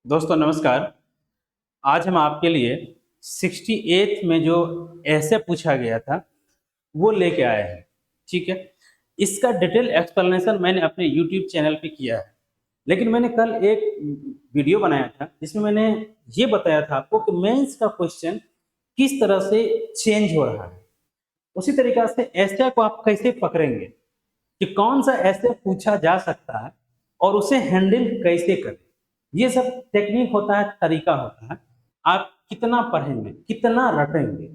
दोस्तों नमस्कार। आज हम आपके लिए 68 में जो ऐसे पूछा गया था वो लेके आए हैं। ठीक है, इसका डिटेल एक्सप्लेनेशन मैंने अपने यूट्यूब चैनल पे किया है, लेकिन मैंने कल एक वीडियो बनाया था जिसमें मैंने ये बताया था आपको कि मेंस का क्वेश्चन किस तरह से चेंज हो रहा है। उसी तरीका से ऐसे को आप कैसे पकड़ेंगे कि कौन सा ऐसे पूछा जा सकता है और उसे हैंडल कैसे करें। ये सब टेक्निक होता है, तरीका होता है। आप कितना पढ़ेंगे, कितना रटेंगे,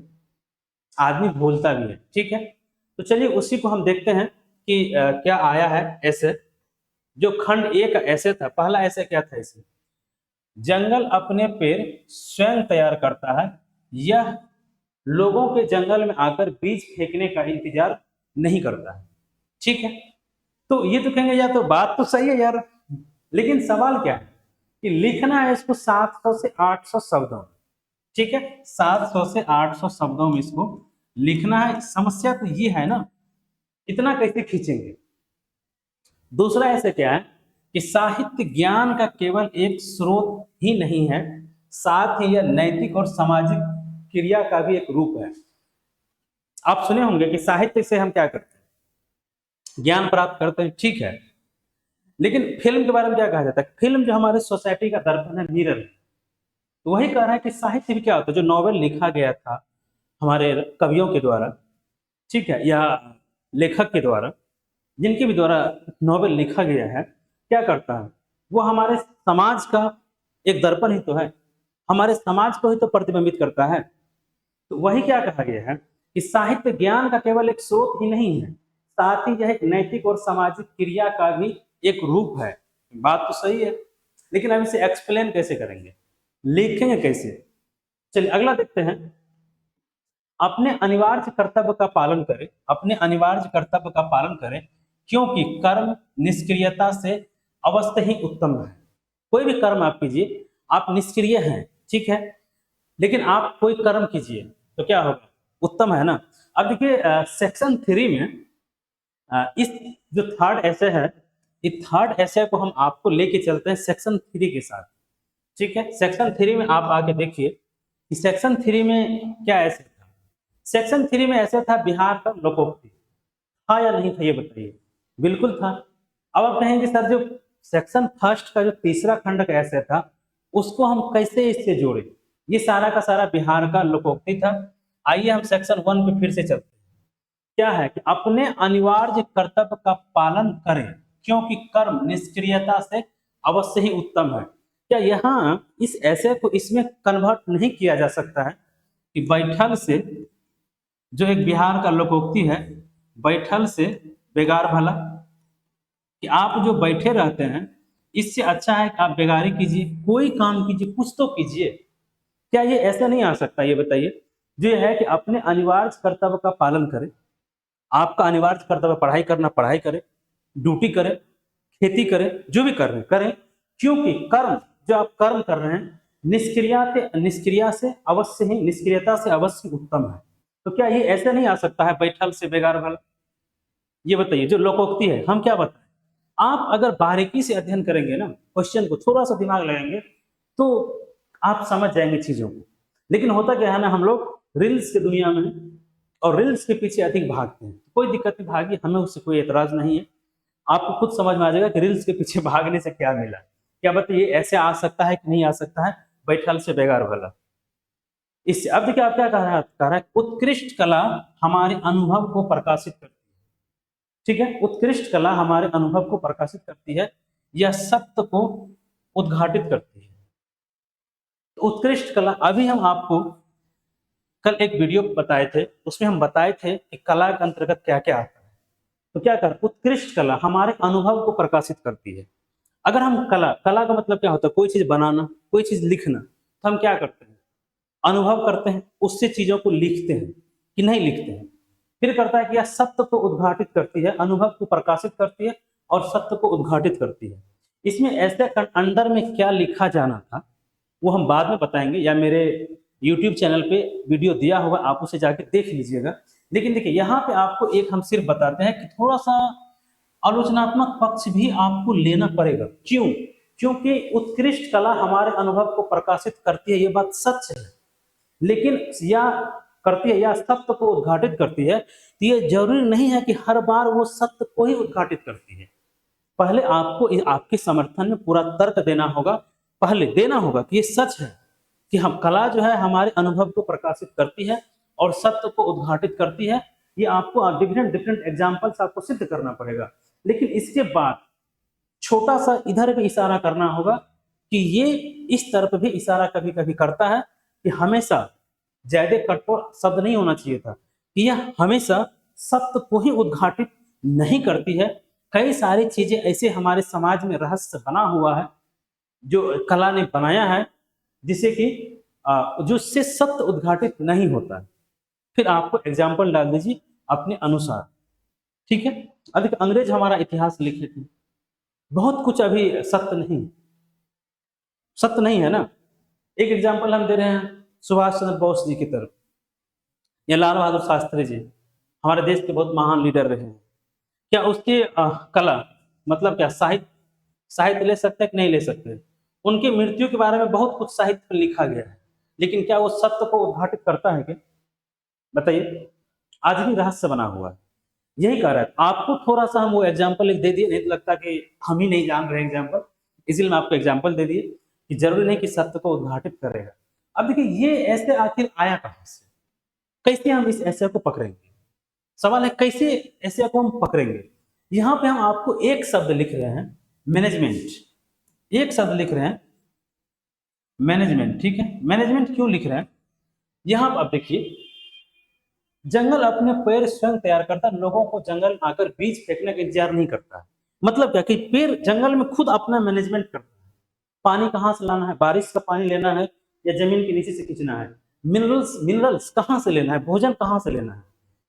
आदमी भूलता भी है। ठीक है, तो चलिए उसी को हम देखते हैं कि क्या आया है ऐसे। जो खंड ए का ऐसे था, पहला ऐसे क्या था इसे, जंगल अपने पेड़ स्वयं तैयार करता है, यह लोगों के जंगल में आकर बीज फेंकने का इंतजार नहीं करता है। ठीक है, तो ये तो कहेंगे यार तो बात तो सही है यार, लेकिन सवाल क्या है कि लिखना है इसको 700 से 800 शब्दों में। ठीक है, 700 से 800 शब्दों में इसको लिखना है। समस्या तो ये है ना, इतना कैसे खींचेंगे। दूसरा ऐसे क्या है कि साहित्य ज्ञान का केवल एक स्रोत ही नहीं है, साथ ही यह नैतिक और सामाजिक क्रिया का भी एक रूप है। आप सुने होंगे कि साहित्य से हम क्या करते हैं, ज्ञान प्राप्त करते हैं। ठीक है, लेकिन फिल्म के बारे में क्या कहा जाता है, फिल्म जो हमारे सोसाइटी का दर्पण है, मिरर है। तो वही कह रहा है कि साहित्य भी क्या होता है, जो नॉवेल लिखा गया था हमारे कवियों के द्वारा, ठीक है, या लेखक के द्वारा, जिनके भी द्वारा नॉवेल लिखा गया है, क्या करता है, वो हमारे समाज का एक दर्पण ही तो है, हमारे समाज को ही तो प्रतिबिंबित करता है। तो वही क्या कहा गया है कि साहित्य ज्ञान का केवल एक स्रोत ही नहीं है, साथ ही यह एक नैतिक और सामाजिक क्रिया का भी एक रूप है। बात तो सही है, लेकिन हम इसे एक्सप्लेन कैसे करेंगे, लिखेंगे कैसे। चलिए अगला देखते हैं। अपने अनिवार्य कर्तव्य का पालन करें, अपने अनिवार्य कर्तव्य का पालन करें, क्योंकि कर्म निष्क्रियता से अवश्य ही उत्तम है। कोई भी कर्म आप कीजिए, आप निष्क्रिय हैं, ठीक है, लेकिन आप कोई कर्म कीजिए तो क्या होगा, उत्तम है ना। अब देखिए सेक्शन 3 में इस जो थर्ड ऐसे है, इस थर्ड ऐसे को हम आपको लेके चलते हैं सेक्शन 3 के साथ। ठीक है, सेक्शन 3 में आप आके देखिए कि सेक्शन 3 में क्या ऐसे था। सेक्शन 3 में ऐसे था, बिहार का लोकोक्ति था या नहीं था ये बताइए। बिल्कुल था। अब आप कहेंगे सर जो सेक्शन फर्स्ट का जो तीसरा खंड का ऐसे था, उसको हम कैसे इससे जोड़े। ये सारा का सारा बिहार का लोकोक्ति था। आइए हम सेक्शन 1 पे फिर से चलते हैं। क्या है कि अपने अनिवार्य कर्तव्य का पालन करें, क्योंकि कर्म निष्क्रियता से अवश्य ही उत्तम है। क्या यहाँ इस ऐसे को इसमें कन्वर्ट नहीं किया जा सकता है कि बैठल से, जो एक बिहार का लोकोक्ति है, बैठल से बेगार भला, कि आप जो बैठे रहते हैं इससे अच्छा है कि आप बेगारी कीजिए, कोई काम कीजिए, कुछ तो कीजिए। क्या ये ऐसा नहीं आ सकता, ये बताइए। जो ये है कि अपने अनिवार्य कर्तव्य का पालन करें, आपका अनिवार्य कर्तव्य पढ़ाई करना, पढ़ाई करें, ड्यूटी करें, खेती करें, जो भी कर रहे हैं करें, क्योंकि कर्म, जो आप कर्म कर रहे हैं, निष्क्रिया से अवश्य ही, निष्क्रियता से अवश्य उत्तम है। तो क्या ये ऐसे नहीं आ सकता है बैठल से बेगार भला। ये बताइए, जो लोकोक्ति है हम क्या बताएं। आप अगर बारीकी से अध्ययन करेंगे ना, क्वेश्चन को थोड़ा सा दिमाग लगाएंगे, तो आप समझ जाएंगे चीजों को। लेकिन होता क्या है ना, हम लोग रील्स की दुनिया में हैं और रील्स के पीछे अधिक भागते हैं। कोई दिक्कत नहीं, भागिए, हमें उससे कोई एतराज नहीं है। आपको खुद समझ में आ जाएगा कि रील्स के पीछे भागने से क्या मिला। क्या बताइए, ऐसे आ सकता है कि नहीं आ सकता है, बैठल से बेगार भला। इससे अब देखिए आप क्या कह रहा है, उत्कृष्ट कला हमारे अनुभव को प्रकाशित करती है। ठीक है, उत्कृष्ट कला हमारे अनुभव को प्रकाशित करती है, यह सत्य को उद्घाटित करती है। तो उत्कृष्ट कला, अभी हम आपको कल एक वीडियो बताए थे, उसमें हम बताए थे कि कला के अंतर्गत क्या क्या आता है। तो क्या कर, उत्कृष्ट कला हमारे अनुभव को प्रकाशित करती है। अगर हम कला, कला का मतलब क्या होता है, कोई चीज बनाना, कोई चीज लिखना, तो हम क्या करते हैं, अनुभव करते हैं, उससे चीजों को लिखते हैं कि नहीं लिखते हैं। फिर करता है कि यह सत्य को उद्घाटित करती है, अनुभव को प्रकाशित करती है और सत्य को उद्घाटित करती है। इसमें ऐसे अंदर में क्या लिखा जाना था वो हम बाद में बताएंगे, या मेरे यूट्यूब चैनल पे वीडियो दिया होगा, आप उसे जाके देख लीजिएगा। लेकिन देखिए यहाँ पे आपको एक हम सिर्फ बताते हैं कि थोड़ा सा आलोचनात्मक पक्ष भी आपको लेना पड़ेगा। क्यों? क्योंकि उत्कृष्ट कला हमारे अनुभव को प्रकाशित करती है, ये बात सच है। लेकिन या करती है या सत्य को उद्घाटित करती है, तो ये जरूरी नहीं है कि हर बार वो सत्य को ही उद्घाटित करती है। पहले आपको आपके समर्थन में पूरा तर्क देना होगा, पहले देना होगा कि ये सच है कि हम कला जो है हमारे अनुभव को प्रकाशित करती है और सत्य को उद्घाटित करती है। ये आपको डिफरेंट डिफरेंट एग्जाम्पल्स आपको सिद्ध करना पड़ेगा। लेकिन इसके बाद छोटा सा इधर भी इशारा करना होगा कि ये इस तरफ भी इशारा कभी कभी करता है कि हमेशा ज्यादा कठोर शब्द नहीं होना चाहिए था, कि यह हमेशा सत्य को ही उद्घाटित नहीं करती है। कई सारी चीजें ऐसे हमारे समाज में रहस्य बना हुआ है जो कला ने बनाया है, जिसे कि जिससे सत्य उद्घाटित नहीं होता है। फिर आपको एग्जाम्पल डाल दीजिए अपने अनुसार, ठीक है। अधिक अंग्रेज हमारा इतिहास लिखे थे, बहुत कुछ अभी सत्य नहीं है ना। एक एग्जाम्पल हम दे रहे हैं सुभाष चंद्र बोस जी की तरफ, या लाल बहादुर शास्त्री जी हमारे देश के बहुत महान लीडर रहे हैं। क्या उसके कला मतलब क्या साहित्य ले सकते हैं कि नहीं ले सकते? उनकी मृत्यु के बारे में बहुत कुछ साहित्य में लिखा गया है, लेकिन क्या वो सत्य को उद्घाटित करता है क्या? बताइए। आज भी रहस्य बना हुआ है। यही कह रहा है आपको, थोड़ा सा हम वो एग्जाम्पल एक दे दिए, नहीं तो लगता कि हम ही नहीं जान रहे एग्जाम्पल, इसलिए मैं आपको एग्जाम्पल दे दिए कि जरूरी नहीं कि सत्य को उद्घाटित करेगा। अब देखिए ये ऐसे आखिर आया कहां से, कैसे हम इस ऐसे को पकड़ेंगे? सवाल है कैसे ऐसे को हम पकड़ेंगे। यहां पे हम आपको एक शब्द लिख रहे हैं मैनेजमेंट, एक शब्द लिख रहे हैं मैनेजमेंट, ठीक है। मैनेजमेंट क्यों लिख रहे हैं यहां पर? अब देखिए, जंगल अपने पेड़ स्वयं तैयार करता है, लोगों को जंगल आकर बीज फेंकने का इंतजार नहीं करता है। मतलब क्या कि पेड़ जंगल में खुद अपना मैनेजमेंट करता है। पानी कहाँ से लाना है, बारिश का पानी लेना है या जमीन के नीचे से खींचना है, मिनरल्स कहाँ से लेना है, भोजन कहाँ से लेना है।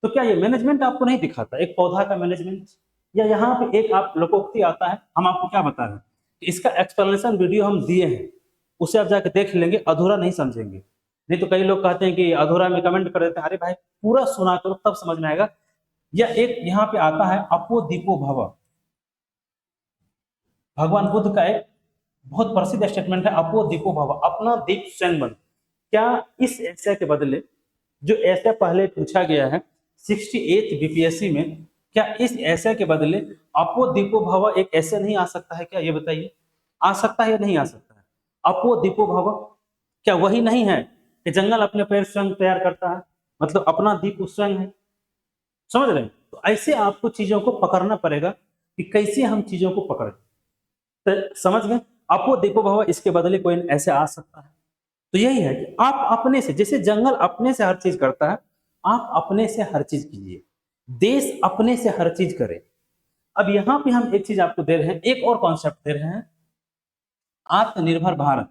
तो क्या ये मैनेजमेंट आपको नहीं दिखाता? एक पौधा का मैनेजमेंट, या यहाँ पे एक आप लोकोक्ति आता है, हम आपको क्या बता रहे हैं, इसका एक्सप्लेनेशन वीडियो हम दिए हैं, उसे आप जाके देख लेंगे, अधूरा नहीं समझेंगे। नहीं तो कई लोग कहते हैं कि अधूरा में कमेंट कर देते हैं, अरे भाई पूरा सुना करो तब समझ में आएगा। या एक यहाँ पे आता है अपो दीपो भव, भगवान बुद्ध का एक बहुत प्रसिद्ध स्टेटमेंट है, अपो दीपो भव, अपना दीप स्वयं बन। क्या इस ऐसे के बदले जो ऐसे पहले पूछा गया है 68 बीपीएससी में, क्या इस ऐसे के बदले अपो दीपो भव एक ऐसे नहीं आ सकता है क्या? ये बताइए, आ सकता है या नहीं आ सकता है? अपो दीपो भव क्या वही नहीं है कि जंगल अपने पेड़ स्वयं तैयार करता है, मतलब अपना दीप स्वयं है? समझ रहे हैं? तो ऐसे आपको चीजों को पकड़ना पड़ेगा कि कैसे हम चीजों को पकड़े। तो समझ गए, अपो दीपो भव, इसके बदले कोई ऐसे आ सकता है। तो यही है कि आप अपने से, जैसे जंगल अपने से हर चीज करता है, आप अपने से हर चीज कीजिए, देश अपने से हर चीज करे। अब यहां पे हम एक चीज आपको दे रहे हैं, एक और कॉन्सेप्ट दे रहे हैं, आत्मनिर्भर भारत।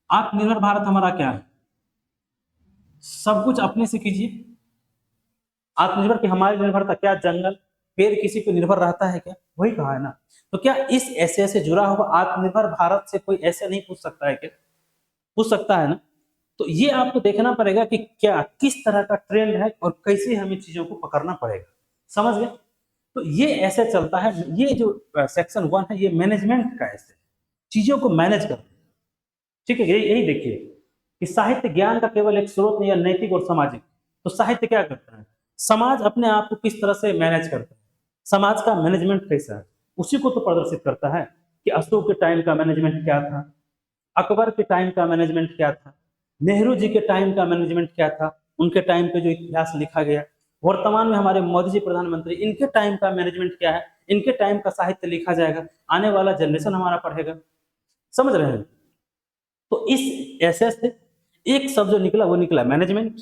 आत्मनिर्भर भारत हमारा क्या है? सब कुछ अपने से कीजिए। आत्मनिर्भर की हमारी निर्भरता क्या? जंगल पेड़ किसी पे निर्भर रहता है क्या? वही कहा है ना। तो क्या इस ऐसे से जुड़ा हुआ आत्मनिर्भर भारत से कोई ऐसे नहीं पूछ सकता है क्या? पूछ सकता है ना। तो ये आपको देखना पड़ेगा कि क्या किस तरह का ट्रेंड है और कैसे हमें चीजों को पकड़ना पड़ेगा। समझ गए? तो ये ऐसे चलता है। ये जो सेक्शन 1 है ये मैनेजमेंट का ऐसे चीजों को मैनेज करते हैं, ठीक है। यही देखिए कि साहित्य ज्ञान का केवल एक स्रोत नहीं है, नैतिक और सामाजिक। तो साहित्य क्या करता है? समाज अपने आप को किस तरह से मैनेज करता है, समाज का मैनेजमेंट कैसा है, उसी को तो प्रदर्शित करता है कि अशोक के टाइम का मैनेजमेंट क्या था, अकबर के टाइम का मैनेजमेंट क्या था, नेहरू जी के टाइम का मैनेजमेंट क्या था, उनके टाइम पे जो इतिहास लिखा गया, वर्तमान में हमारे मोदी जी प्रधानमंत्री, इनके टाइम का मैनेजमेंट क्या है, इनके टाइम का साहित्य लिखा जाएगा, आने वाला जनरेशन हमारा पढ़ेगा। समझ रहे हैं? तो इस ऐसे से एक शब्द जो निकला वो निकला मैनेजमेंट।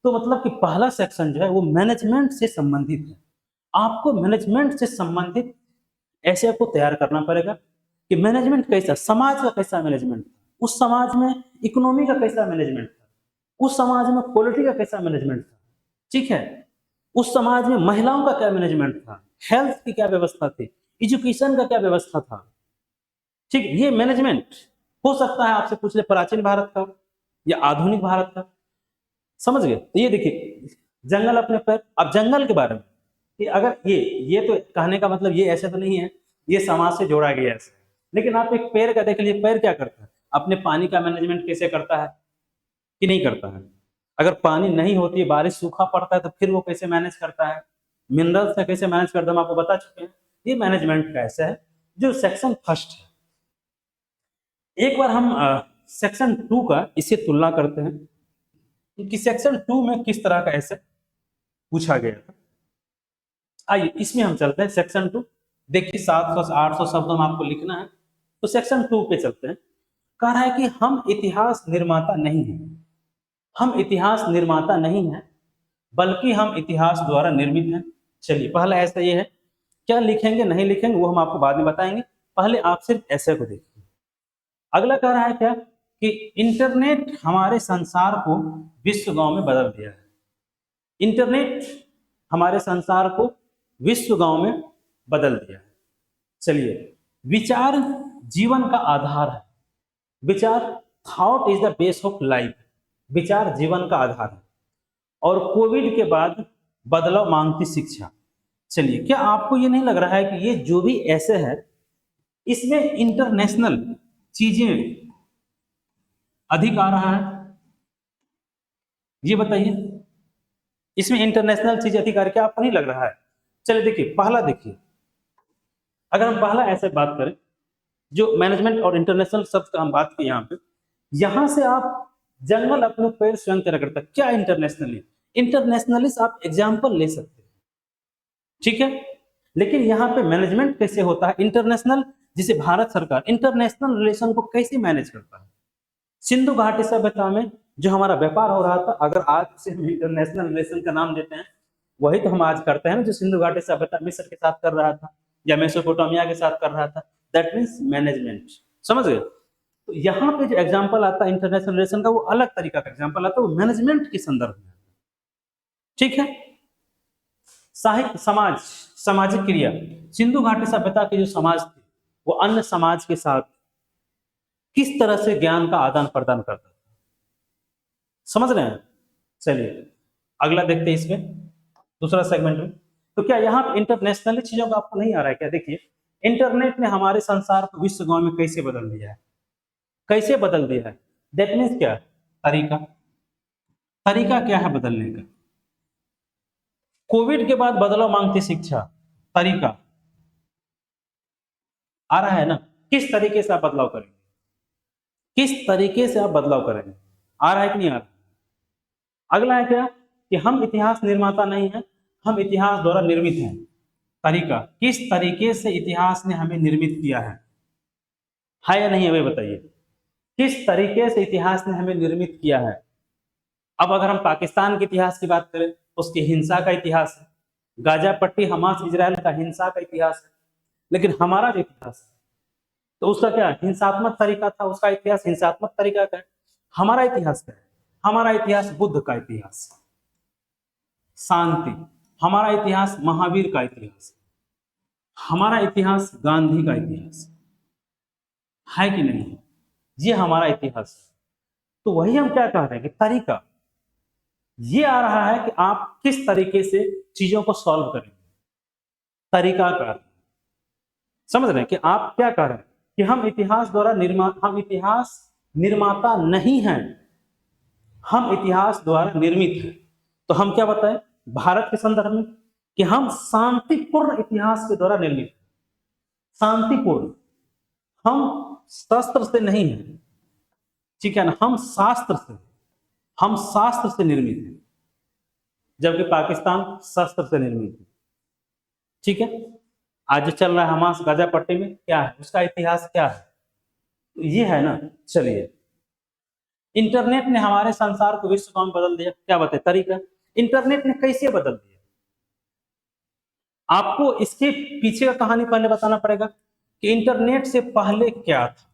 तो मतलब कि पहला सेक्शन जो है वो मैनेजमेंट से संबंधित है। आपको मैनेजमेंट से संबंधित ऐसे को तैयार करना पड़ेगा कि मैनेजमेंट कैसा, समाज का कैसा मैनेजमेंट, उस समाज में इकोनॉमी का कैसा मैनेजमेंट था, उस समाज में पॉलिटी का कैसा मैनेजमेंट था, ठीक है, उस समाज में महिलाओं का क्या मैनेजमेंट था, हेल्थ की क्या व्यवस्था थी, एजुकेशन का क्या व्यवस्था था, ठीक है। ये मैनेजमेंट हो सकता है आपसे पूछ ले प्राचीन भारत का या आधुनिक भारत का। समझ गए? तो ये देखिए जंगल अपने पर। अब जंगल के बारे में कि अगर ये तो कहने का मतलब ये ऐसे तो नहीं है ये समाज से जोड़ा गया ऐसे, लेकिन आप एक पेड़ का देख लीजिए, पेड़ क्या करता है, अपने पानी का मैनेजमेंट कैसे करता है कि नहीं करता है। अगर पानी नहीं होती है, बारिश सूखा पड़ता है, तो फिर वो कैसे मैनेज करता है, मिनरल्स का कैसे मैनेज करता है, हम आपको बता चुके हैं। ये मैनेजमेंट का ऐसा है जो सेक्शन फर्स्ट है। एक बार हम सेक्शन 2 का इससे तुलना करते हैं कि सेक्शन 2 में किस तरह का ऐसे पूछा गया था। आइए इसमें हम चलते हैं सेक्शन 2। देखिए 700 से 800 शब्दों में आपको लिखना है, तो सेक्शन 2 पे चलते हैं। कह रहा है कि हम इतिहास निर्माता नहीं हैं, हम इतिहास निर्माता नहीं हैं, बल्कि हम इतिहास द्वारा निर्मित हैं। चलिए पहला ऐसा ये है, क्या लिखेंगे नहीं लिखेंगे वो हम आपको बाद में बताएंगे, पहले आप सिर्फ ऐसे को देखिए। अगला कह रहा है क्या कि इंटरनेट हमारे संसार को विश्व गांव में बदल दिया है। इंटरनेट हमारे संसार को विश्व गांव में बदल दिया है। चलिए, विचार जीवन का आधार है। विचार, thought is the base of life. विचार जीवन का आधार है। और कोविड के बाद बदलाव मांगती शिक्षा। चलिए, क्या आपको ये नहीं लग रहा है कि ये जो भी ऐसे है इसमें इंटरनेशनल चीजें अधिक आ रहा है? ये बताइए, इसमें इंटरनेशनल चीज अधिक आ रही है, क्या आपको नहीं लग रहा है? चलिए देखिए, पहला देखिए, अगर हम पहला ऐसे बात करें, जो मैनेजमेंट और इंटरनेशनल शब्द का हम बात की यहाँ पे, यहां से आप जंगल अपने पैर स्वयं तैयार करता है। क्या इंटरनेशनली? इंटरनेशनली आप एग्जाम्पल ले सकते हैं, ठीक है। लेकिन यहाँ पे मैनेजमेंट कैसे होता है इंटरनेशनल, जिसे भारत सरकार इंटरनेशनल रिलेशन को कैसे मैनेज करता है। सिंधु घाटी सभ्यता में जो हमारा व्यापार हो रहा था, अगर आज से हम इंटरनेशनल रिलेशन का नाम देते हैं, वही तो हम आज करते हैं ना, जो सिंधु घाटी सभ्यता मिस्र के साथ कर रहा था या मेसोपोटामिया के साथ कर रहा था। दैट मीन्स मैनेजमेंट, समझ गए। तो यहाँ पे जो एग्जाम्पल आता है इंटरनेशनल रिलेशन का, वो अलग तरीका का एग्जाम्पल आता है, वो मैनेजमेंट के संदर्भ में, ठीक है। साहित्य, समाज, सामाजिक क्रिया, सिंधु घाटी सभ्यता के जो समाज थे वो अन्य समाज के साथ किस तरह से ज्ञान का आदान प्रदान करता था, समझ रहे हैं। चलिए अगला देखते हैं इसमें, दूसरा सेगमेंट में। तो क्या यहाँ इंटरनेशनली चीजों का आपको नहीं आ रहा है क्या? देखिए, इंटरनेट ने हमारे संसार को विश्व गांव में कैसे बदल दिया है, कैसे बदल दिया है। दैट मीन्स क्या, तरीका, तरीका क्या है बदलने का। कोविड के बाद बदलाव मांगती शिक्षा, तरीका आ रहा है ना, किस तरीके से आप बदलाव करेंगे, किस तरीके से आप बदलाव करेंगे, आ रहा है कि नहीं आ रहा। अगला है क्या कि हम इतिहास निर्माता नहीं है, हम इतिहास द्वारा निर्मित हैं। तरीका, किस तरीके से इतिहास ने हमें निर्मित किया है या नहीं है, वे बताइए, किस तरीके से इतिहास ने हमें निर्मित किया है। अब अगर हम पाकिस्तान के इतिहास की बात करें, उसकी हिंसा का इतिहास है, गाजा पट्टी हमास इजराइल का हिंसा का इतिहास है। लेकिन हमारा जो इतिहास है तो उसका क्या हिंसात्मक तरीका था, उसका इतिहास हिंसात्मक तरीका का है। हमारा इतिहास क्या है, हमारा इतिहास बुद्ध का इतिहास, शांति, हमारा इतिहास महावीर का इतिहास, हमारा इतिहास गांधी का इतिहास है कि नहीं, ये हमारा इतिहास है। तो वही हम क्या कह रहे हैं कि तरीका ये आ रहा है कि आप किस तरीके से चीजों को सॉल्व करेंगे, तरीका का, समझ रहे हैं कि आप क्या कह रहे हैं कि हम इतिहास द्वारा हम इतिहास निर्माता नहीं हैं, हम इतिहास द्वारा निर्मित हैं। तो हम क्या बताएं भारत के संदर्भ में कि हम शांतिपूर्ण इतिहास के द्वारा निर्मित हैं, शांतिपूर्ण, हम शस्त्र से नहीं है, ठीक है ना, हम शास्त्र से, हम शास्त्र से निर्मित हैं, जबकि पाकिस्तान शस्त्र से निर्मित है, ठीक है। आज जो चल रहा है हमास गाजा पट्टी में, क्या है उसका इतिहास, क्या है, तो ये है ना। चलिए, इंटरनेट ने हमारे संसार को विश्व में बदल दिया, क्या बताए तरीका, इंटरनेट ने कैसे बदल दिया। आपको इसके पीछे का कहानी पहले बताना पड़ेगा कि इंटरनेट से पहले क्या था,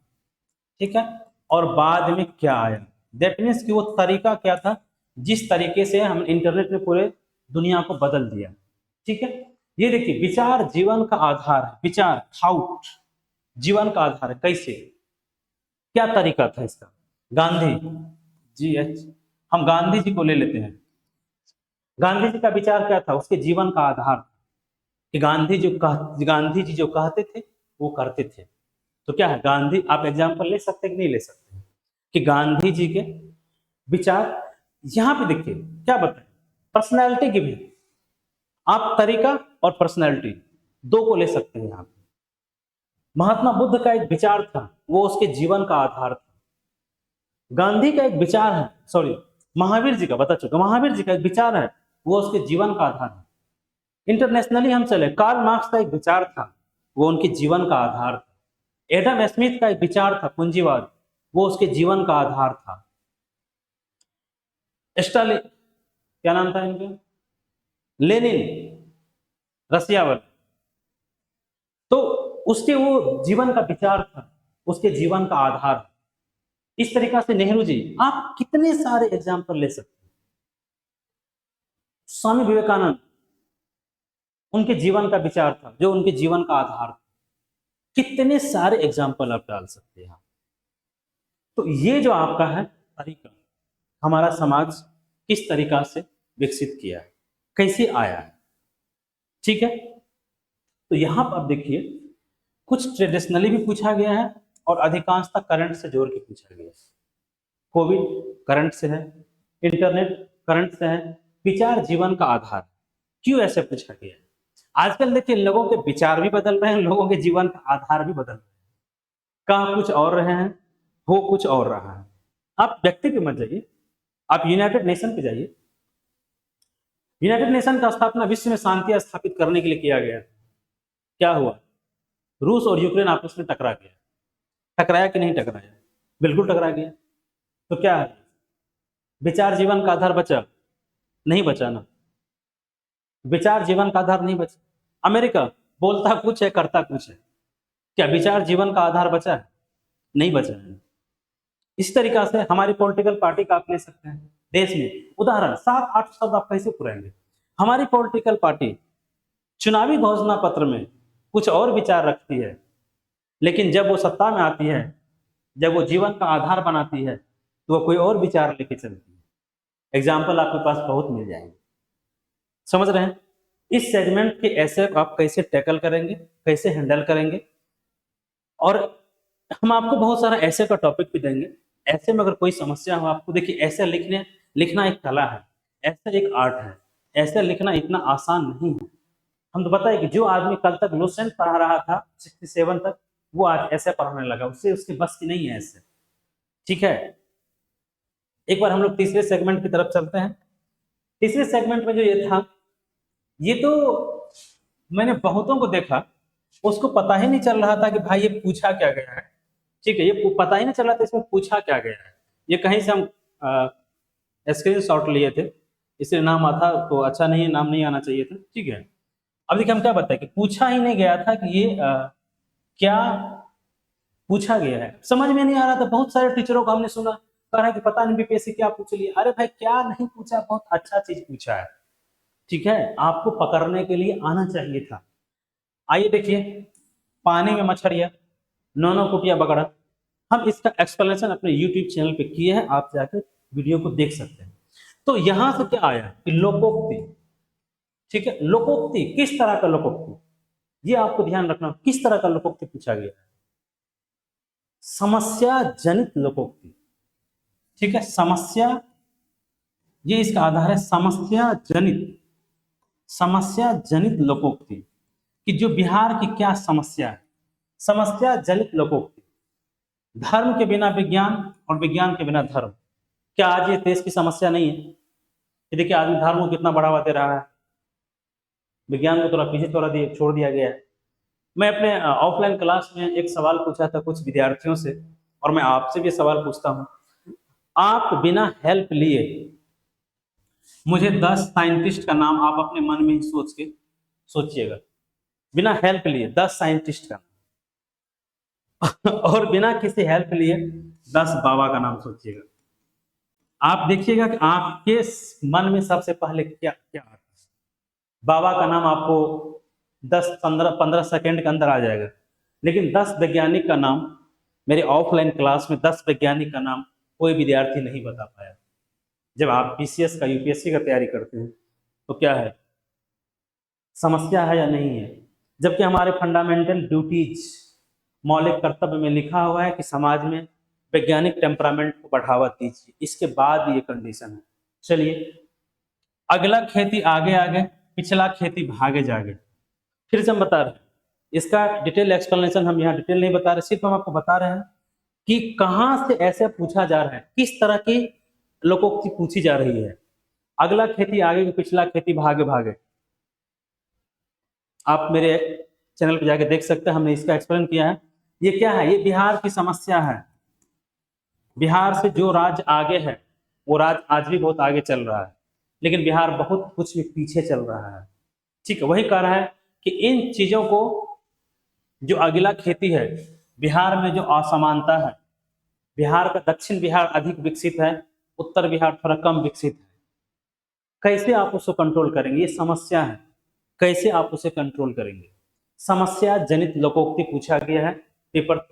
ठीक है, और बाद में क्या आया। दैट मीन्स कि वो तरीका क्या था जिस तरीके से हम इंटरनेट ने पूरे दुनिया को बदल दिया, ठीक है। ये देखिए, विचार जीवन का आधार है, विचार थाउट जीवन का आधार है, कैसे, क्या तरीका था इसका। गांधी जी, हम गांधी जी को ले लेते हैं। गांधी जी का विचार क्या था, उसके जीवन का आधार कि गांधी जी जो कहते थे वो करते थे, तो क्या है, गांधी, आप एग्जाम्पल ले सकते हैं कि नहीं ले सकते कि गांधी जी के विचार, यहां पे देखिए क्या बताएं, पर्सनैलिटी गिविंग, आप तरीका और पर्सनैलिटी दो को ले सकते हैं यहां पे। महात्मा बुद्ध का एक विचार था, वो उसके जीवन का आधार था। गांधी का एक विचार है, सॉरी, महावीर जी का, बता चुका, महावीर जी का एक विचार है, वो उसके जीवन का आधार है। इंटरनेशनली हम चले, कार्ल मार्क्स का एक विचार था, वो उनके जीवन का आधार था। एडम स्मिथ का एक विचार था पूंजीवाद, वो उसके जीवन का आधार था। स्टालिन, क्या नाम था इनके, लेनिन, रसिया वाले, तो उसके वो जीवन का विचार था, उसके जीवन का आधार। इस तरीका से नेहरू जी, आप कितने सारे एग्जाम्पल ले सकते हैं। स्वामी विवेकानंद, उनके जीवन का विचार था जो उनके जीवन का आधार था। कितने सारे एग्जाम्पल आप डाल सकते हैं। तो ये जो आपका है तरीका, हमारा समाज किस तरीका से विकसित किया है, कैसे आया है, ठीक है। तो यहां पर आप देखिए, कुछ ट्रेडिशनली भी पूछा गया है और अधिकांशतः करंट से जोड़ के पूछा गया है। कोविड करंट से है, इंटरनेट करंट से है, विचार जीवन का आधार, क्यों ऐसे पूछा गया है। आजकल देखिए लोगों के विचार भी बदल रहे हैं, लोगों के जीवन का आधार भी बदल रहे हैं, कहा कुछ और रहे हैं, हो कुछ और रहा है। आप व्यक्ति पे मत जाइए, आप यूनाइटेड नेशन पे जाइए। यूनाइटेड नेशन का स्थापना विश्व में शांति स्थापित करने के लिए किया गया। क्या हुआ, रूस और यूक्रेन आपस में टकरा गया, टकराया कि नहीं टकराया, बिल्कुल टकरा गया। तो क्या है, विचार जीवन का आधार बचा, नहीं बचा ना, विचार जीवन का आधार नहीं बचा। अमेरिका बोलता कुछ है करता कुछ है, क्या विचार जीवन का आधार बचा है, नहीं बचा है। इस तरीका से हमारी पॉलिटिकल पार्टी का आप ले सकते हैं देश में, उदाहरण 7-8 शब्द आप कैसे पुराएंगे। हमारी पॉलिटिकल पार्टी चुनावी घोषणा पत्र में कुछ और विचार रखती है, लेकिन जब वो सत्ता में आती है, जब वो जीवन का आधार बनाती है, तो वो कोई और विचार लेके चलती है। एग्जाम्पल आपके पास बहुत मिल जाएंगे, समझ रहे हैं। इस सेगमेंट के ऐसे आप कैसे टैकल करेंगे, कैसे हैंडल करेंगे, और हम आपको बहुत सारा ऐसे का टॉपिक भी देंगे। ऐसे में अगर कोई समस्या हो आपको, देखिए ऐसे लिखना एक कला है, ऐसे एक आर्ट है, ऐसे लिखना इतना आसान नहीं है। हम तो बताए कि जो आदमी कल तक लुसेंट पढ़ा रहा था 67 तक, वो आज ऐसे पढ़ाने लगा, उससे उसकी बस की नहीं है ऐसे, ठीक है। एक बार हम लोग तीसरे सेगमेंट की तरफ चलते हैं। तीसरे सेगमेंट में जो ये था, ये तो मैंने बहुतों को देखा, उसको पता ही नहीं चल रहा था कि भाई ये पूछा क्या गया है, ठीक है, ये पता ही नहीं चल रहा था इसमें पूछा क्या गया है। ये कहीं से हम स्क्रीन शॉट लिए थे, इसलिए नाम आता तो अच्छा नहीं, नाम नहीं आना चाहिए था, ठीक है। अब देखिए हम क्या बताए कि पूछा ही नहीं गया था कि ये क्या पूछा गया है, समझ में नहीं आ रहा था। बहुत सारे टीचरों को हमने सुना कह रहा है कि पता नहीं बीपीएससी क्या पूछ लिया। अरे भाई क्या नहीं पूछा, बहुत अच्छा चीज पूछा है, ठीक है, आपको पकड़ने के लिए आना चाहिए था। आइए देखिए, पानी में मछलियां, नोनो कुटिया बगड़ा, हम इसका एक्सप्लेनेशन अपने यूट्यूब चैनल पे किए हैं, आप जाकर वीडियो को देख सकते हैं। तो यहां से क्या आया कि लोकोक्ति, ठीक है, लोकोक्ति किस तरह का लोकोक्ति, ये आपको ध्यान रखना, किस तरह का लोकोक्ति पूछा गया है, समस्या जनित लोकोक्ति, ठीक है, समस्या, ये इसका आधार है, समस्या जनित लोकोक्ति, कि जो बिहार की क्या समस्या है, समस्या जनित लोकोक्ति। धर्म के बिना विज्ञान और विज्ञान के बिना धर्म, क्या आज ये देश की समस्या नहीं है। ये देखिए आदमी धर्म को कितना बढ़ावा दे रहा है, विज्ञान को थोड़ा पीछे छोड़ दिया गया है। मैं अपने ऑफलाइन क्लास में एक सवाल पूछा था कुछ विद्यार्थियों से, और मैं आपसे भी सवाल पूछता हूं, आप बिना हेल्प लिए मुझे 10 साइंटिस्ट का नाम आप अपने मन में ही सोच के सोचिएगा, बिना हेल्प लिए 10 साइंटिस्ट का और बिना किसी हेल्प लिए 10 बाबा का नाम सोचिएगा। आप देखिएगा कि आपके मन में सबसे पहले क्या क्या आता है। बाबा का नाम आपको 10-15 सेकंड के अंदर आ जाएगा, लेकिन 10 वैज्ञानिक का नाम, मेरे ऑफलाइन क्लास में 10 वैज्ञानिक का नाम कोई विद्यार्थी नहीं बता पाया। जब आप पीसीएस का, यूपीएससी का तैयारी करते हैं तो क्या है, समस्या है या नहीं है। जबकि हमारे फंडामेंटल ड्यूटीज मौलिक कर्तव्य में लिखा हुआ है कि समाज में वैज्ञानिक टेम्परामेंट को बढ़ावा दीजिए, इसके बाद ये कंडीशन है। चलिए, अगला खेती आगे आगे, पिछला खेती भागे जागे। फिर से हम बता रहे हैं, इसका डिटेल एक्सप्लेनेशन हम यहाँ डिटेल नहीं बता रहे, सिर्फ हम आपको बता रहे हैं कि कहाँ से ऐसे पूछा जा रहा है, किस तरह की लोकोक्ति पूछी जा रही है। अगला खेती आगे, पिछला खेती भागे भागे, आप मेरे चैनल पे जाके देख सकते हैं, हमने इसका एक्सप्लेन किया है। ये क्या है? ये बिहार की समस्या है। बिहार से जो राज्य आगे है वो राज्य आज भी बहुत आगे चल रहा है, लेकिन बिहार बहुत कुछ पीछे चल रहा है। ठीक है, वही कह रहा है कि इन चीजों को, जो अगला खेती है, बिहार में जो असमानता है, बिहार का दक्षिण बिहार अधिक विकसित है, उत्तर बिहार थोड़ा कम विकसित है, कैसे आप उसको कंट्रोल करेंगे? ये समस्या है, कैसे आप उसे कंट्रोल करेंगे? समस्या जनित लोकोक्ति पूछा गया है पेपर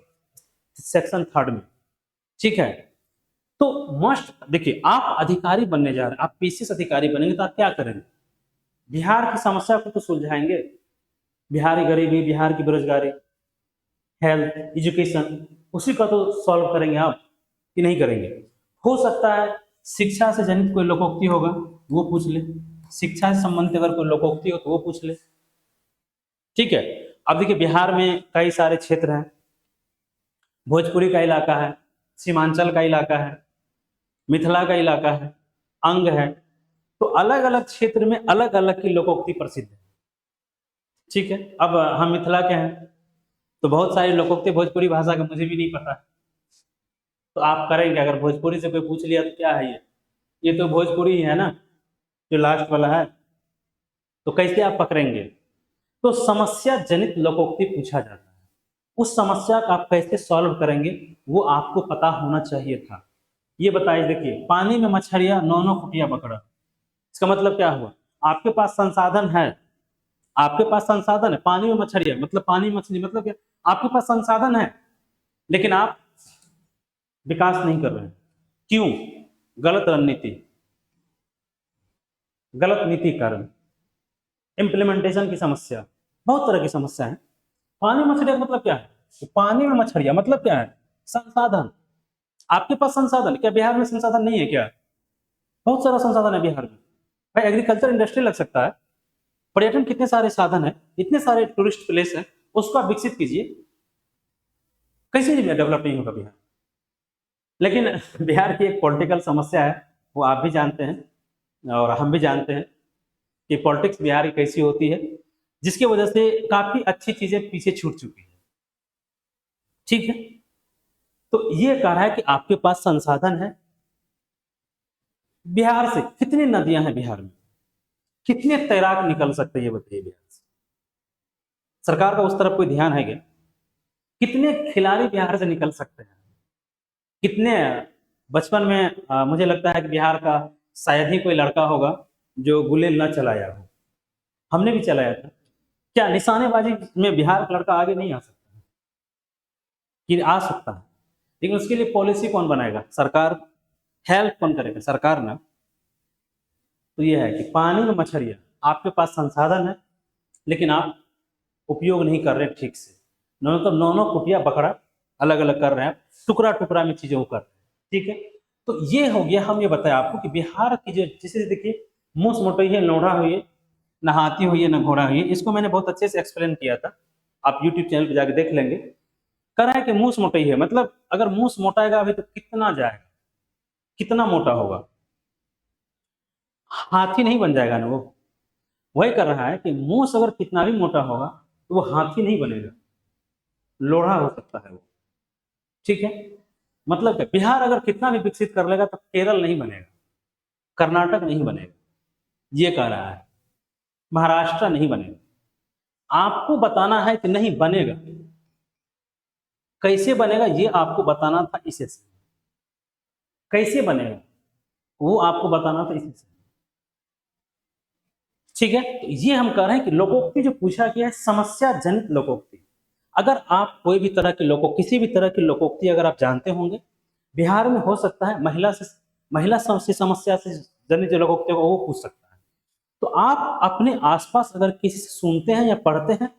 सेक्शन 3 में। ठीक है, तो मस्ट देखिए, आप अधिकारी बनने जा रहे हैं, आप पीसीएस अधिकारी बनेंगे तो आप क्या करेंगे? बिहार की समस्या को तो सुलझाएंगे। बिहार की गरीबी, बिहार की बेरोजगारी, हेल्थ, एजुकेशन, उसी का तो सॉल्व करेंगे आप कि नहीं करेंगे? हो सकता है शिक्षा से जनित कोई लोकोक्ति होगा, वो पूछ ले, शिक्षा से संबंधित अगर कोई लोकोक्ति हो तो वो पूछ ले। ठीक है, अब देखिए, बिहार में कई सारे क्षेत्र हैं, भोजपुरी का इलाका है, सीमांचल का इलाका है, मिथिला का इलाका है, अंग है, तो अलग अलग क्षेत्र में अलग अलग की लोकोक्ति प्रसिद्ध है। ठीक है, अब हम मिथिला के हैं तो बहुत सारी लोकोक्ति भोजपुरी भाषा का मुझे भी नहीं पता है, तो आप करेंगे? अगर भोजपुरी से कोई पूछ लिया तो क्या है ये तो भोजपुरी ही है ना, जो लास्ट वाला है, तो कैसे आप पकड़ेंगे? तो समस्या जनित लोकोक्ति पूछा जाता है, उस समस्या का आप कैसे सॉल्व करेंगे वो आपको पता होना चाहिए था। ये बताइए, देखिए, पानी में मछलियां 9 फुटिया पकड़ा, इसका मतलब क्या हुआ? आपके पास संसाधन है, आपके पास संसाधन है, पानी में मछलियां मतलब पानी में मछली मतलब क्या? आपके पास संसाधन है, लेकिन आप विकास नहीं कर रहे हैं। क्यों? गलत रणनीति, गलत नीति कारण, इम्प्लीमेंटेशन की समस्या, बहुत तरह की समस्या है। पानी में मछलियां मतलब क्या है? पानी में मछलियां मतलब क्या है? संसाधन। आपके पास संसाधन, क्या बिहार में संसाधन नहीं है क्या? बहुत सारा संसाधन है बिहार में भाई, एग्रीकल्चर इंडस्ट्री लग सकता है, पर्यटन कितने सारे साधन है, इतने सारे टूरिस्ट प्लेस है, उसको आप विकसित कीजिए। कैसे डेवलप नहीं होगा बिहार? लेकिन बिहार की एक पॉलिटिकल समस्या है, वो आप भी जानते हैं और हम भी जानते हैं कि पॉलिटिक्स बिहार की कैसी होती है, जिसकी वजह से काफी अच्छी चीजें पीछे छूट चुकी है। ठीक है, तो ये कह रहा है कि आपके पास संसाधन है। बिहार से कितनी नदियां हैं बिहार में, कितने तैराक निकल सकते हैं, ये बताइए बिहार से? सरकार का उस तरफ कोई ध्यान है क्या? कितने खिलाड़ी बिहार से निकल सकते हैं? कितने बचपन में मुझे लगता है कि बिहार का शायद ही कोई लड़का होगा जो गुलेल न चलाया हो, हमने भी चलाया था। क्या निशानेबाजी में बिहार का लड़का आगे नहीं आ सकता है? कि आ सकता है, लेकिन उसके लिए पॉलिसी कौन बनाएगा? सरकार। हेल्प कौन करेगा? सरकार ना। तो ये है कि पानी में मछलियां, आपके पास संसाधन है लेकिन आप उपयोग नहीं कर रहे ठीक से, मतलब 9 फुटिया बकरा अलग अलग कर रहे हैं, टुकड़ा टुकड़ा में चीजों को कर रहे हैं। ठीक है, तो ये हो गया, हम ये बताया आपको कि बिहार की जो, जैसे देखिए, मूस मोटई है, लोढ़ा हुई है, न हाथी हुई है, न घोड़ा हुई है, इसको मैंने बहुत अच्छे से एक्सप्लेन किया था, आप यूट्यूब चैनल पे जाके देख लेंगे। कह रहा है कि मूस मोटई है, मतलब अगर मूस मोटाएगा अभी तो कितना जाएगा, कितना मोटा होगा? हाथी नहीं बन जाएगा ना वो। वही कर रहा है कि मूस अगर कितना भी मोटा होगा तो वो हाथी नहीं बनेगा, लोढ़ा हो सकता है वो। ठीक है, मतलब क्या? बिहार अगर कितना भी विकसित कर लेगा तो केरल नहीं बनेगा, कर्नाटक नहीं बनेगा, ये कह रहा है, महाराष्ट्र नहीं बनेगा। आपको बताना है कि नहीं बनेगा, कैसे बनेगा ये आपको बताना था इसे से। कैसे बनेगा वो आपको बताना था इसे से। ठीक है, तो ये हम कह रहे हैं कि लोकोक्ति जो पूछा गया है, समस्या जनित लोकोक्ति। अगर आप कोई भी तरह की किसी भी तरह की लोकोक्ति अगर आप जानते होंगे, बिहार में हो सकता है महिला समस्या से जनित जो लोकोक्ति होगा वो पूछ सकता है। तो आप अपने आसपास अगर किसी से सुनते हैं या पढ़ते हैं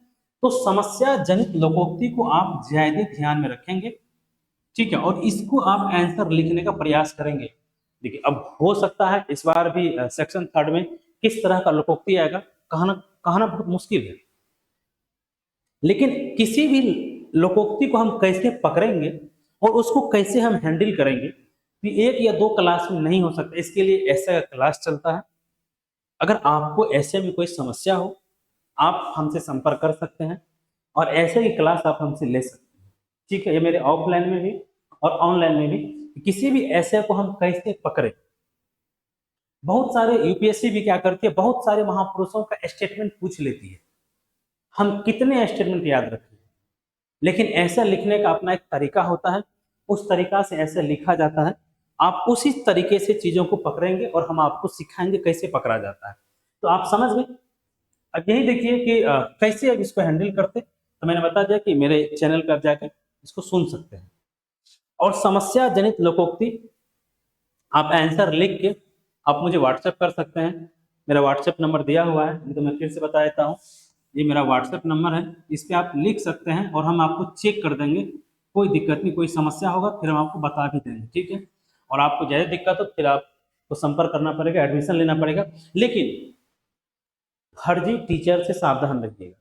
तो समस्या जनित लोकोक्ति को आप ज्यादा ध्यान में रखेंगे, ठीक है, और इसको आप आंसर लिखने का प्रयास करेंगे। देखिए अब हो सकता है इस बार भी सेक्शन 3 में किस तरह का लोकोक्ति आएगा, कहना बहुत मुश्किल है, लेकिन किसी भी लोकोक्ति को हम कैसे पकड़ेंगे और उसको कैसे हम हैंडल करेंगे, तो एक या दो क्लास में नहीं हो सकता। इसके लिए ऐसा क्लास चलता है। अगर आपको ऐसे में कोई समस्या हो, आप हमसे संपर्क कर सकते हैं और ऐसे ही क्लास आप हमसे ले सकते हैं, ठीक है। ये मेरे ऑफलाइन में भी और ऑनलाइन में भी किसी भी ऐसे को हम कैसे पकड़े। बहुत सारे यूपीएससी भी क्या करती है, बहुत सारे महापुरुषों का स्टेटमेंट पूछ लेती है, हम कितने स्टेटमेंट याद रखें, लेकिन ऐसा लिखने का अपना एक तरीका होता है, उस तरीका से ऐसे लिखा जाता है। आप उसी तरीके से चीजों को पकड़ेंगे और हम आपको सिखाएंगे कैसे पकड़ा जाता है। तो आप समझ गए। अब यही देखिए कि कैसे अब इसको हैंडल करते, तो मैंने बता दिया कि मेरे चैनल पर आप जाकर इसको सुन सकते हैं। और समस्या जनित लोकोक्ति आप आंसर लिख के आप मुझे व्हाट्सएप कर सकते हैं। मेरा व्हाट्सएप नंबर दिया हुआ है, नहीं तो मैं फिर से बता देता हूँ। ये मेरा व्हाट्सएप नंबर है, इस पर आप लिख सकते हैं और हम आपको चेक कर देंगे। कोई दिक्कत नहीं, कोई समस्या होगा फिर हम आपको बता भी देंगे, ठीक है। और आपको ज़्यादा दिक्कत हो फिर आपको संपर्क करना पड़ेगा, एडमिशन लेना पड़ेगा। लेकिन फर्जी टीचर से सावधान रखिएगा,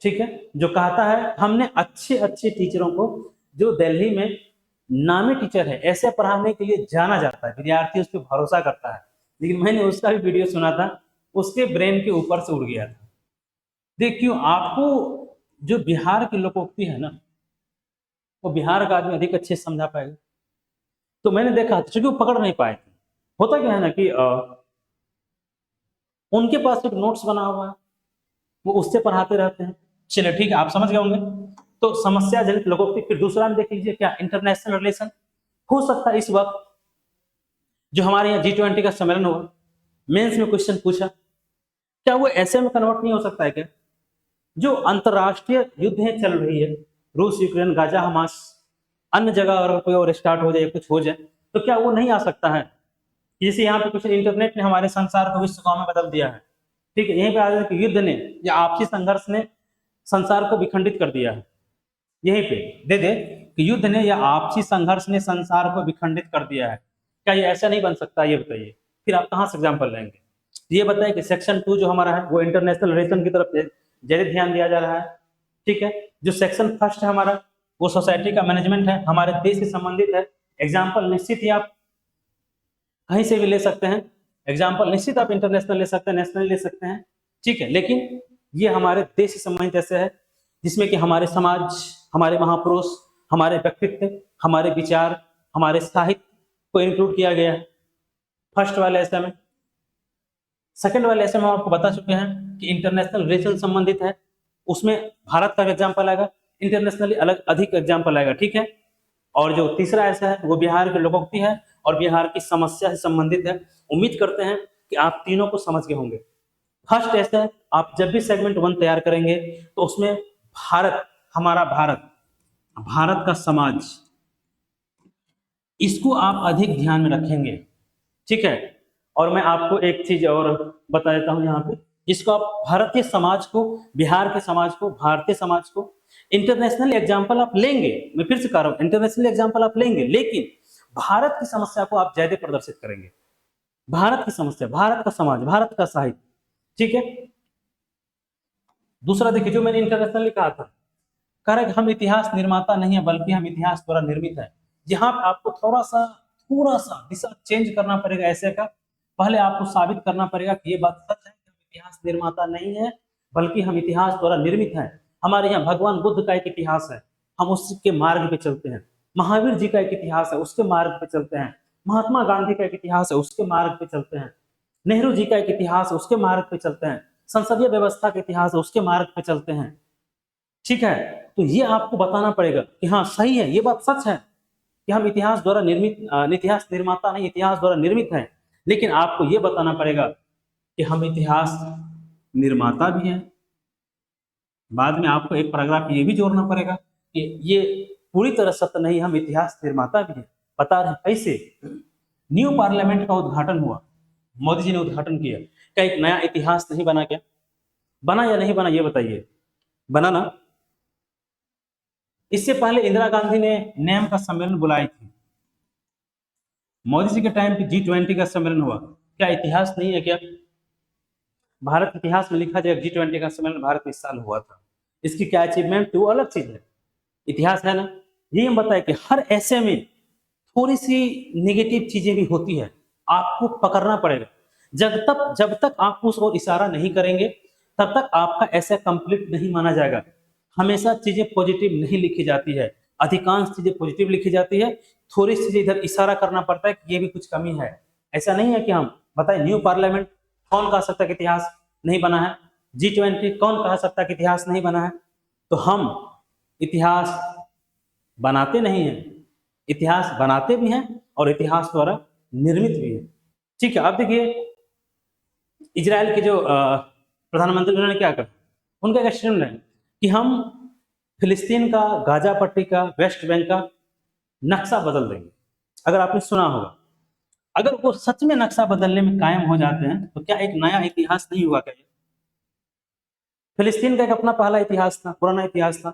ठीक है। जो कहता है हमने अच्छे अच्छे टीचरों को, जो दिल्ली में नामी टीचर है, ऐसे पढ़ाने के लिए जाना जाता है, विद्यार्थी उस पर भरोसा करता है, लेकिन मैंने उसका भी वीडियो सुना था, उसके ब्रेन के ऊपर से उड़ गया था। देखिए आपको जो बिहार की लोकोक्ति है ना, वो बिहार का आदमी अधिक अच्छे से समझा पाएगा। तो मैंने देखा चूंकि वो पकड़ नहीं पाए थे। होता क्या है ना कि उनके पास एक नोट्स बना हुआ है, वो उससे पढ़ाते रहते हैं। चलिए ठीक है, आप समझ गए होंगे। तो समस्या जनित लोकोक्ति। फिर दूसरा में देख लीजिए क्या, इंटरनेशनल रिलेशन। हो सकता है इस वक्त जो हमारे यहाँ G20 का सम्मेलन हुआ, मेंस में क्वेश्चन पूछा, क्या वो ऐसे में कन्वर्ट नहीं हो सकता है क्या? जो अंतरराष्ट्रीय युद्ध चल रही है, रूस यूक्रेन गाजा हमास, अन्य जगह अगर कोई और स्टार्ट हो जाए, कुछ हो जाए, तो क्या वो नहीं आ सकता है? जैसे यहाँ पे कुछ इंटरनेट ने हमारे संसार को, विश्व को में बदल दिया है, ठीक है। यहीं पे आ जाए कि युद्ध ने या आपसी संघर्ष ने संसार को विखंडित कर दिया है। यहीं पे दे दे कि युद्ध ने या आपसी संघर्ष ने संसार को विखंडित कर दिया है। क्या ये ऐसा नहीं बन सकता, ये बताइए। फिर आप कहाँ से एग्जाम्पल लेंगे? ये बताइए कि सेक्शन 2 जो हमारा है वो इंटरनेशनल रिलेशन की तरफ ज्यादा ध्यान दिया जा रहा है, ठीक है। जो सेक्शन 1 है हमारा, वो सोसाइटी का मैनेजमेंट है, हमारे देश से संबंधित है। एग्जाम्पल निश्चित ही आप कहीं से भी ले सकते हैं, एग्जाम्पल निश्चित आप इंटरनेशनल ले सकते हैं, नेशनल ले सकते हैं, ठीक है। लेकिन ये हमारे देश से संबंधित ऐसे है जिसमें कि हमारे समाज, हमारे महापुरुष, हमारे व्यक्तित्व, हमारे विचार, हमारे साहित्य को इंक्लूड किया गया है फर्स्ट वाले ऐसे में। सेकंड वाले ऐसे में हम आपको बता चुके हैं कि इंटरनेशनल रिलेशन संबंधित है, उसमें भारत का एग्जाम्पल आएगा, इंटरनेशनली अलग अधिक एग्जाम्पल आएगा, ठीक है। और जो तीसरा ऐसा है वो बिहार की लोकोक्ति है और बिहार की समस्या से संबंधित है। उम्मीद करते हैं कि आप तीनों को समझ गए होंगे। फर्स्ट ऐसा है, आप जब भी सेगमेंट 1 तैयार करेंगे तो उसमें भारत, हमारा भारत, भारत का समाज, इसको आप अधिक ध्यान में रखेंगे, ठीक है। और मैं आपको एक चीज और बता देता हूं यहाँ पे, जिसको आप भारतीय समाज को, बिहार के समाज को, भारतीय समाज को इंटरनेशनल एग्जाम्पल आप लेंगे, मैं फिर से कह रहा हूं इंटरनेशनल एग्जाम्पल आप लेंगे, लेकिन भारत की समस्या को आप ज्यादा प्रदर्शित करेंगे। भारत की समस्या, भारत का समाज, भारत का साहित्य, ठीक है। दूसरा देखिए, जो मैंने इंटरनेशनली कहा था, कह रहा है कि हम इतिहास निर्माता नहीं है बल्कि हम इतिहास द्वारा निर्मित है। यहाँ पे आपको थोड़ा सा दिशा चेंज करना पड़ेगा। ऐसे का पहले आपको साबित करना पड़ेगा कि ये बात सच है कि हम इतिहास निर्माता नहीं है बल्कि हम इतिहास द्वारा निर्मित हैं। हमारे यहाँ भगवान बुद्ध का एक इतिहास है, हम उसके मार्ग पे चलते हैं। महावीर जी का एक इतिहास है, उसके मार्ग पे चलते हैं। महात्मा गांधी का एक इतिहास है, उसके मार्ग पे चलते हैं। नेहरू जी का एक इतिहास है, उसके मार्ग पे चलते हैं। संसदीय व्यवस्था का इतिहास है, उसके मार्ग पे चलते हैं, ठीक है। तो ये आपको बताना पड़ेगा कि हाँ सही है, ये बात सच है कि हम इतिहास द्वारा निर्मित, इतिहास निर्माता नहीं, इतिहास द्वारा निर्मित है। लेकिन आपको ये बताना पड़ेगा कि हम इतिहास निर्माता भी हैं। बाद में आपको एक पैराग्राफ ये भी जोड़ना पड़ेगा कि ये पूरी तरह सत्य नहीं, हम इतिहास निर्माता भी हैं। बता रहे हैं कैसे? न्यू पार्लियामेंट का उद्घाटन हुआ, मोदी जी ने उद्घाटन किया, क्या एक नया इतिहास नहीं बना? क्या बना या नहीं बना ये बताइए। बना ना। इससे पहले इंदिरा गांधी ने नेम का सम्मेलन बुलाई थी। मोदी जी के टाइम पे G20 का सम्मेलन हुआ। क्या इतिहास नहीं है क्या? भारत के इतिहास में लिखा जाए G20 का सम्मेलन भारत में इस साल हुआ था। इसकी क्या अचीवमेंट थी वो अलग चीज है, इतिहास है ना। ये हम बताए कि हर ऐसे में थोड़ी सी नेगेटिव चीजें भी होती है, आपको पकड़ना पड़ेगा। जब तक आप उस ओर इशारा नहीं करेंगे तब तक आपका ऐसा कंप्लीट नहीं माना जाएगा। हमेशा चीजें पॉजिटिव नहीं लिखी जाती है, अधिकांश चीजें पॉजिटिव लिखी जाती है। थोड़ी सी चीजें इधर इशारा करना पड़ता है कि ये भी कुछ कमी है। ऐसा नहीं है कि हम बताए न्यू पार्लियामेंट कौन कह सकता है कि इतिहास नहीं बना है, G20 कौन कह सकता है कि इतिहास नहीं बना है। तो हम इतिहास बनाते नहीं हैं, इतिहास बनाते भी हैं और इतिहास द्वारा निर्मित भी है। ठीक है, अब देखिए इजराइल के जो प्रधानमंत्री उन्होंने क्या कहा, उनका एक स्टेटमेंट है कि हम फिलिस्तीन का, गाजा पट्टी का, वेस्ट बैंक का नक्शा बदल देंगे। अगर आपने सुना होगा, अगर वो सच में नक्शा बदलने में कायम हो जाते हैं तो क्या एक नया इतिहास नहीं हुआ? क्या फिलिस्तीन का एक अपना पहला इतिहास था, पुराना इतिहास था।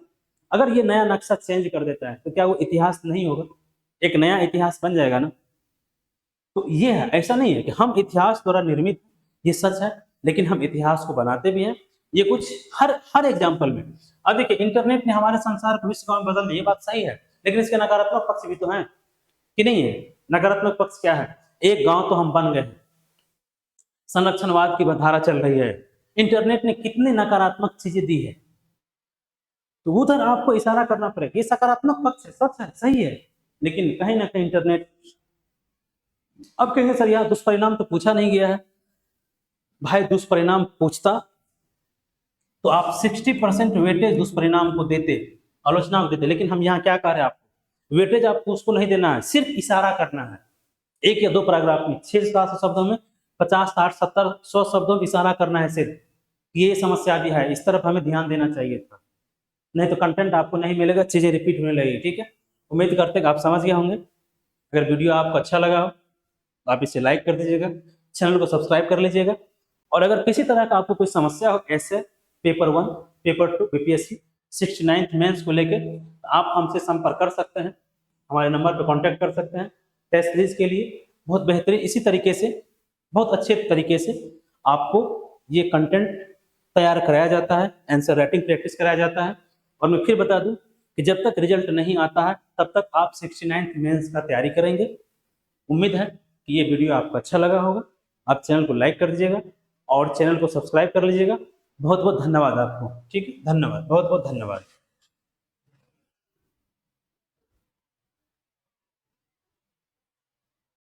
अगर ये नया नक्शा चेंज कर देता है तो क्या वो इतिहास नहीं होगा? एक नया इतिहास बन जाएगा ना। तो ये है, ऐसा नहीं है कि हम इतिहास द्वारा निर्मित, ये सच है, लेकिन हम इतिहास को बनाते भी हैं। ये कुछ हर हर एग्जाम्पल में। अब देखिए इंटरनेट ने हमारे संसार को विश्व में बदल दिया, ये बात सही है, लेकिन इसके नकारात्मक पक्ष भी तो हैं कि नहीं है? नकारात्मक पक्ष क्या है? एक गांव तो हम बन गए, संरक्षणवाद की धारा चल रही है। इंटरनेट ने कितने नकारात्मक चीजें दी है, तो उधर आपको इशारा करना पड़ेगा। ये सकारात्मक पक्ष है, सच है, सही है, लेकिन कहीं ना कहीं इंटरनेट, अब कहेंगे सर यार दुष्परिणाम तो पूछा नहीं गया है। भाई दुष्परिणाम पूछता तो आप 60% वेटेज दुष्परिणाम को देते, आलोचना को देते, लेकिन हम यहाँ क्या कह रहे हैं, आपको वेटेज आपको उसको नहीं देना है, सिर्फ इशारा करना है। एक या दो पैराग्राफ में 600-700 शब्दों में 50, 60, 70, 100 शब्दों में इशारा करना है सिर्फ, ये समस्या भी है, इस तरफ हमें ध्यान देना चाहिए था। नहीं तो कंटेंट आपको नहीं मिलेगा, चीजें रिपीट होने लगेगी। ठीक है, उम्मीद करते हैं कि आप समझ गए होंगे। अगर वीडियो आपको अच्छा लगा हो तो आप इसे लाइक कर दीजिएगा, चैनल को सब्सक्राइब कर लीजिएगा। और अगर किसी तरह का आपको कोई समस्या हो ऐसे paper 1, paper 2, BPSC 69th mains को लेकर, तो आप हमसे संपर्क कर सकते हैं, हमारे नंबर पर कांटेक्ट कर सकते हैं। टेस्ट सीरीज के लिए बहुत बेहतरीन, इसी तरीके से बहुत अच्छे तरीके से आपको ये कंटेंट तैयार कराया जाता है, आंसर राइटिंग प्रैक्टिस कराया जाता है। और मैं फिर बता दूं कि जब तक रिजल्ट नहीं आता है तब तक आप 69th मेंस का तैयारी करेंगे। उम्मीद है कि ये वीडियो आपको अच्छा लगा होगा। आप चैनल को लाइक कर दीजिएगा और चैनल को सब्सक्राइब कर लीजिएगा। बहुत बहुत धन्यवाद आपको। ठीक है, धन्यवाद, बहुत बहुत धन्यवाद।